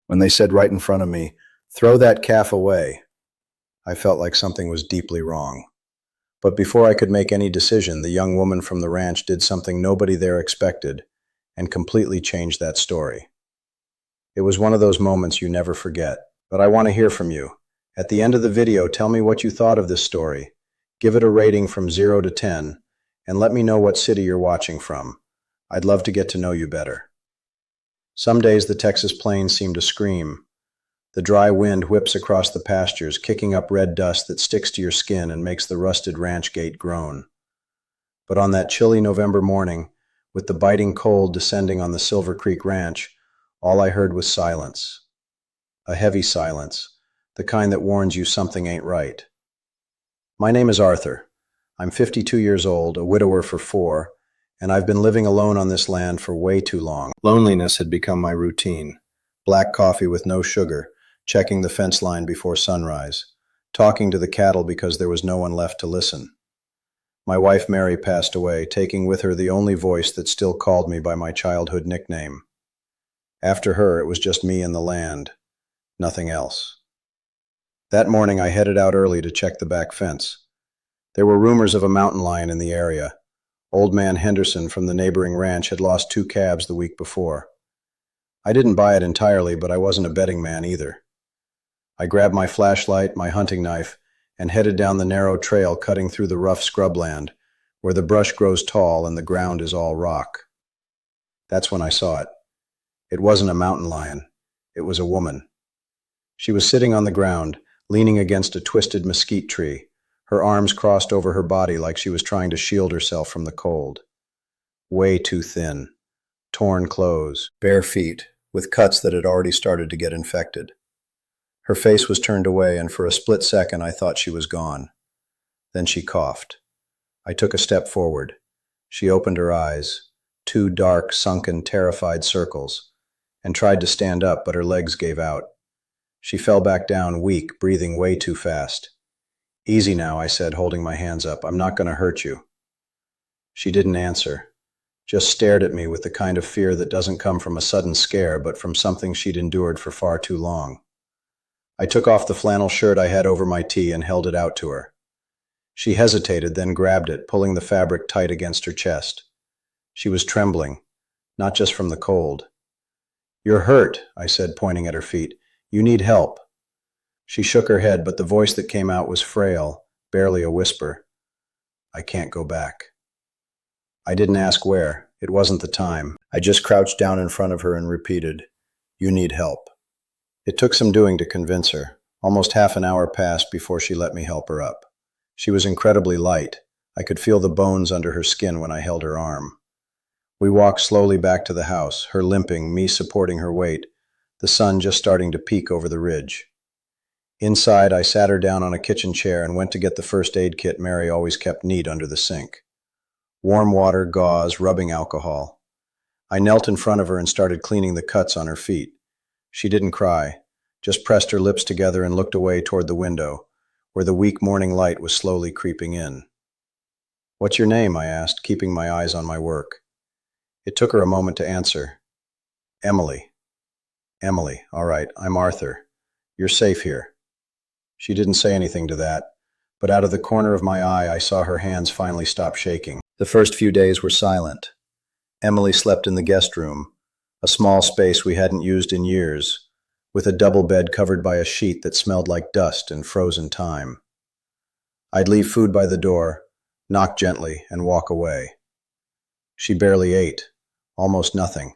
When they said right in front of me, "Throw that calf away," I felt like something was deeply wrong. But before I could make any decision, the young woman from the ranch did something nobody there expected and completely changed that story. It was one of those moments you never forget. But I want to hear from you. At the end of the video, tell me what you thought of this story. Give it a rating from 0 to 10, and let me know what city you're watching from. I'd love to get to know you better. Some days the Texas plains seem to scream. The dry wind whips across the pastures, kicking up red dust that sticks to your skin and makes the rusted ranch gate groan. But on that chilly November morning, with the biting cold descending on the Silver Creek Ranch, all I heard was silence. A heavy silence, the kind that warns you something ain't right. My name is Arthur. I'm 52 years old, a widower for 4, and I've been living alone on this land for way too long. Loneliness had become my routine. Black coffee with no sugar, checking the fence line before sunrise, talking to the cattle because there was no one left to listen. My wife Mary passed away, taking with her the only voice that still called me by my childhood nickname. After her, it was just me and the land. Nothing else. That morning I headed out early to check the back fence. There were rumors of a mountain lion in the area. Old man Henderson from the neighboring ranch had lost 2 calves the week before. I didn't buy it entirely, but I wasn't a betting man either. I grabbed my flashlight, my hunting knife, and headed down the narrow trail cutting through the rough scrubland, where the brush grows tall and the ground is all rock. That's when I saw it. It wasn't a mountain lion. It was a woman. She was sitting on the ground, leaning against a twisted mesquite tree, her arms crossed over her body like she was trying to shield herself from the cold. Way too thin. Torn clothes, bare feet, with cuts that had already started to get infected. Her face was turned away, and for a split second I thought she was gone. Then she coughed. I took a step forward. She opened her eyes, 2 dark, sunken, terrified circles, and tried to stand up, but her legs gave out. She fell back down, weak, breathing way too fast. "Easy now," I said, holding my hands up. "I'm not going to hurt you." She didn't answer, just stared at me with the kind of fear that doesn't come from a sudden scare, but from something she'd endured for far too long. I took off the flannel shirt I had over my tee and held it out to her. She hesitated, then grabbed it, pulling the fabric tight against her chest. She was trembling, not just from the cold. "You're hurt," I said, pointing at her feet. "You need help." She shook her head, but the voice that came out was frail, barely a whisper. "I can't go back." I didn't ask where. It wasn't the time. I just crouched down in front of her and repeated, "You need help." It took some doing to convince her. Almost half an hour passed before she let me help her up. She was incredibly light. I could feel the bones under her skin when I held her arm. We walked slowly back to the house, her limping, me supporting her weight, the sun just starting to peek over the ridge. Inside, I sat her down on a kitchen chair and went to get the first aid kit Mary always kept neat under the sink. Warm water, gauze, rubbing alcohol. I knelt in front of her and started cleaning the cuts on her feet. She didn't cry, just pressed her lips together and looked away toward the window, where the weak morning light was slowly creeping in. "What's your name?" I asked, keeping my eyes on my work. It took her a moment to answer. "Emily." "Emily, all right, I'm Arthur. You're safe here." She didn't say anything to that, but out of the corner of my eye I saw her hands finally stop shaking. The first few days were silent. Emily slept in the guest room, a small space we hadn't used in years, with a double bed covered by a sheet that smelled like dust and frozen time. I'd leave food by the door, knock gently, and walk away. She barely ate, almost nothing.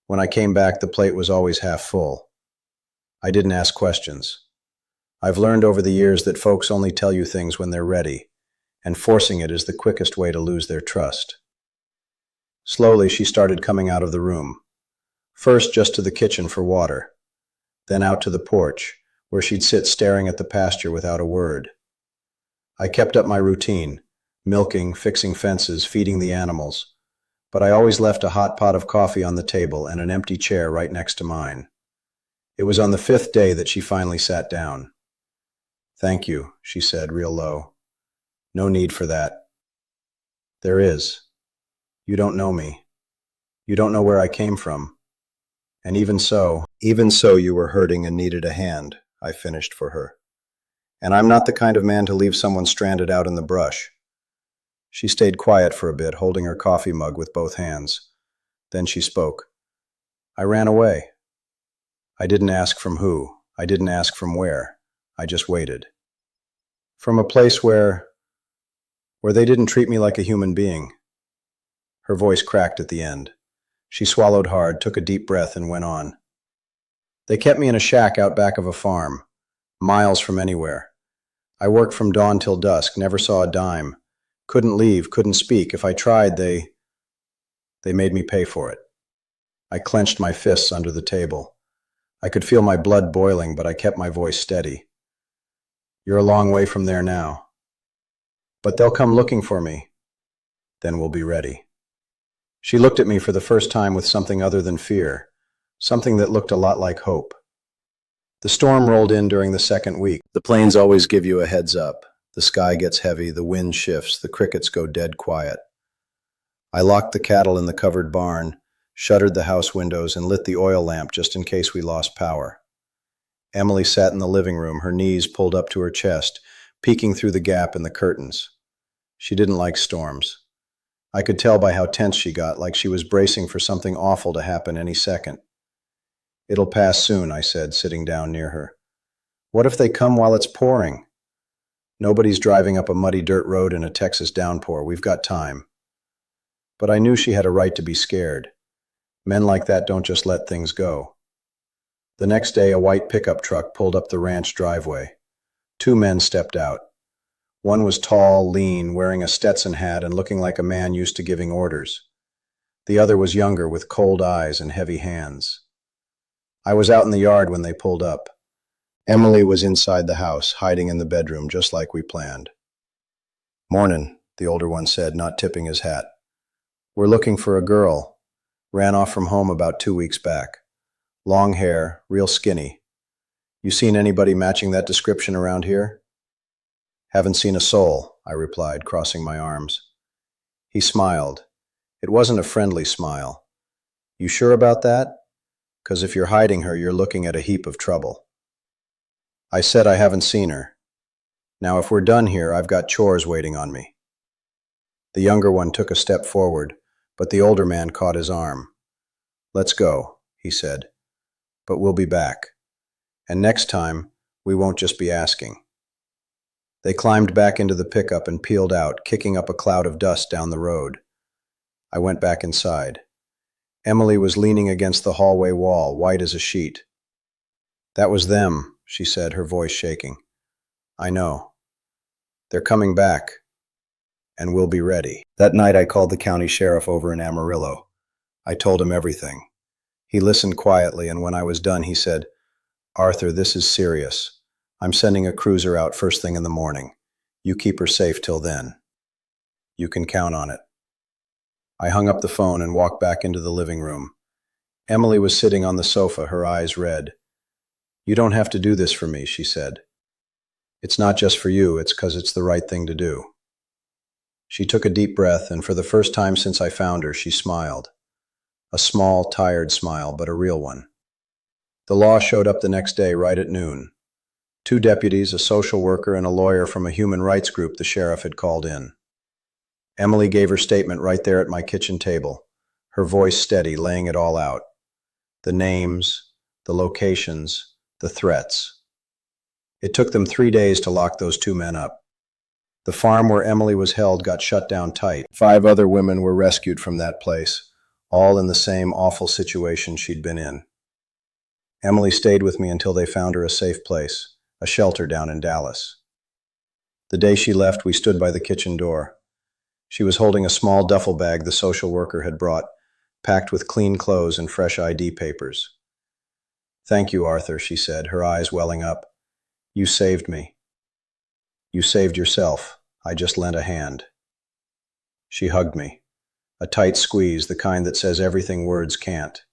When I came back, the plate was always half full. I didn't ask questions. I've learned over the years that folks only tell you things when they're ready, and forcing it is the quickest way to lose their trust. Slowly, she started coming out of the room. First just to the kitchen for water, then out to the porch, where she'd sit staring at the pasture without a word. I kept up my routine, milking, fixing fences, feeding the animals, but I always left a hot pot of coffee on the table and an empty chair right next to mine. It was on the 5th day that she finally sat down. "Thank you," she said, real low. "No need for that." "There is. You don't know me. You don't know where I came from. And even so, Even so, you were hurting and needed a hand, I finished for her. And I'm not the kind of man to leave someone stranded out in the brush. She stayed quiet for a bit, holding her coffee mug with both hands. Then she spoke. I ran away. I didn't ask from who. I didn't ask from where. I just waited. From a place where they didn't treat me like a human being. Her voice cracked at the end. She swallowed hard, took a deep breath, and went on. They kept me in a shack out back of a farm, miles from anywhere. I worked from dawn till dusk, never saw a dime. Couldn't leave, couldn't speak. If I tried, they made me pay for it. I clenched my fists under the table. I could feel my blood boiling, but I kept my voice steady. You're a long way from there now. But they'll come looking for me. Then we'll be ready. She looked at me for the first time with something other than fear, something that looked a lot like hope. The storm rolled in during the second week. The planes always give you a heads up. The sky gets heavy, the wind shifts, the crickets go dead quiet. I locked the cattle in the covered barn, shuttered the house windows, and lit the oil lamp just in case we lost power. Emily sat in the living room, her knees pulled up to her chest, peeking through the gap in the curtains. She didn't like storms. I could tell by how tense she got, like she was bracing for something awful to happen any second. It'll pass soon, I said, sitting down near her. What if they come while it's pouring? Nobody's driving up a muddy dirt road in a Texas downpour. We've got time. But I knew she had a right to be scared. Men like that don't just let things go. The next day, a white pickup truck pulled up the ranch driveway. Two men stepped out. One was tall, lean, wearing a Stetson hat and looking like a man used to giving orders. The other was younger, with cold eyes and heavy hands. I was out in the yard when they pulled up. Emily was inside the house, hiding in the bedroom, just like we planned. Mornin', the older one said, not tipping his hat. We're looking for a girl. Ran off from home about 2 weeks back. Long hair, real skinny. You seen anybody matching that description around here? Haven't seen a soul, I replied, crossing my arms. He smiled. It wasn't a friendly smile. You sure about that? 'Cause if you're hiding her, you're looking at a heap of trouble. I said I haven't seen her. Now, if we're done here, I've got chores waiting on me. The younger one took a step forward, but the older man caught his arm. Let's go, he said. But we'll be back. And next time, we won't just be asking. They climbed back into the pickup and peeled out, kicking up a cloud of dust down the road. I went back inside. Emily was leaning against the hallway wall, white as a sheet. That was them, she said, her voice shaking. I know. They're coming back. And we'll be ready. That night I called the county sheriff over in Amarillo. I told him everything. He listened quietly, and when I was done, he said, Arthur, this is serious. I'm sending a cruiser out first thing in the morning. You keep her safe till then. You can count on it. I hung up the phone and walked back into the living room. Emily was sitting on the sofa, her eyes red. You don't have to do this for me, she said. It's not just for you, it's 'cause it's the right thing to do. She took a deep breath, and for the first time since I found her, she smiled. A small, tired smile, but a real one. The law showed up the next day right at noon. 2 deputies, a social worker, and a lawyer from a human rights group the sheriff had called in. Emily gave her statement right there at my kitchen table, her voice steady, laying it all out. The names, the locations, the threats. It took them 3 days to lock those 2 men up. The farm where Emily was held got shut down tight. 5 other women were rescued from that place, all in the same awful situation she'd been in. Emily stayed with me until they found her a safe place, a shelter down in Dallas. The day she left, we stood by the kitchen door. She was holding a small duffel bag the social worker had brought, packed with clean clothes and fresh ID papers. Thank you, Arthur, she said, her eyes welling up. You saved me. You saved yourself. I just lent a hand. She hugged me. A tight squeeze, the kind that says everything words can't.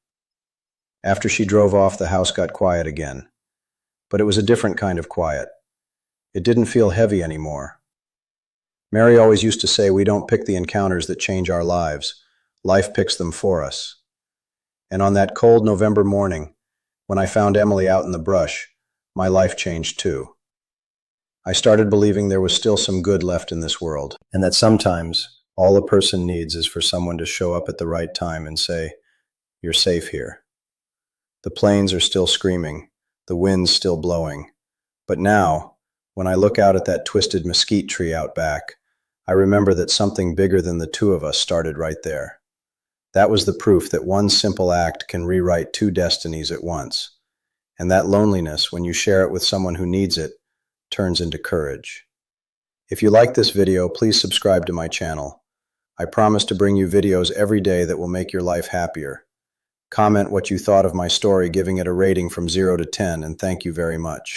After she drove off, the house got quiet again. But it was a different kind of quiet. It didn't feel heavy anymore. Mary always used to say we don't pick the encounters that change our lives. Life picks them for us. And on that cold November morning, When I found Emily out in the brush, my life changed too. I started believing there was still some good left in this world, and that sometimes all a person needs is for someone to show up at the right time and say, "You're safe here." The planes are still screaming, the wind's still blowing. But now, when I look out at that twisted mesquite tree out back, I remember that something bigger than the two of us started right there. That was the proof that one simple act can rewrite two destinies at once. And that loneliness, when you share it with someone who needs it, turns into courage. If you like this video, please subscribe to my channel. I promise to bring you videos every day that will make your life happier. Comment what you thought of my story, giving it a rating from 0 to 10, and thank you very much.